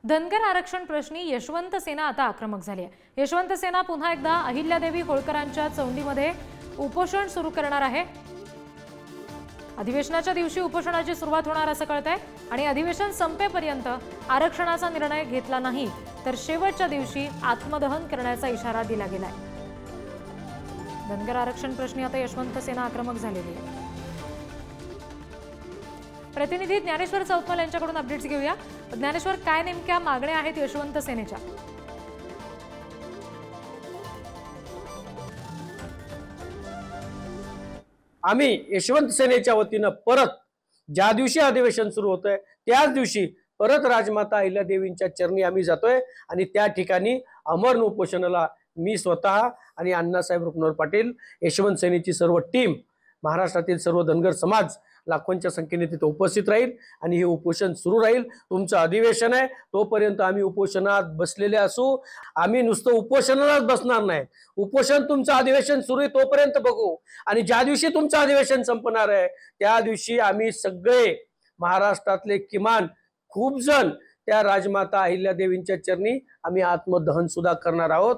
धनगर आरक्षण प्रश्नी यशवंत सेना आता आक्रमक झाली आहे। यशवंत सेना पुन्हा एकदा अहिल्यादेवी होळकरांच्या चौंडीमध्ये उपोषण सुरू करणार आहे। अधिवेशनाच्या दिवशी उपोषणाची सुरुवात होणार असं कळतंय आणि अधिवेशन संपेपर्यंत आरक्षणाचा निर्णय घेतला नाही तर शेवटच्या दिवशी आत्मदहन करण्याचा इशारा दिला गेलाय। धनगर आरक्षण प्रश्नी आता यशवंत सेना आक्रमक झालेली आहे। प्रतिनिधी ज्ञानेश्वर चौतमल यांच्याकडून अपडेट्स घेऊया। ज्ञानेश्वर, काय नेमक्या मागण्या आहेत यशवंत सेनेच्या? आम्ही यशवंत सेनेच्या वतीनं परत ज्या दिवशी अधिवेशन सुरू होतंय त्याच दिवशी परत राजमाता अहिल्यादेवींच्या चरणी आम्ही जातोय आणि त्या ठिकाणी अमरण उपोषणाला मी स्वतः आणि अण्णासाहेब रुपनवर पाटील, यशवंत सेनेची सर्व टीम, महाराष्ट्रातील सर्व धनगर समाज लाखोंच्या संख्येने तिथे उपस्थित राहील आणि हे उपोषण सुरू राहील। तुमचं अधिवेशन आहे तोपर्यंत आम्ही उपोषणात बसलेले असू। आम्ही नुसतं उपोषणालाच बसणार नाही, उपोषण तुमचं अधिवेशन सुरू आहे तोपर्यंत बघू आणि ज्या दिवशी तुमचं अधिवेशन संपणार आहे त्या दिवशी आम्ही सगळे महाराष्ट्रातले किमान खूप जण त्या राजमाता अहिल्यादेवींच्या चरणी आम्ही आत्मदहन सुद्धा करणार आहोत।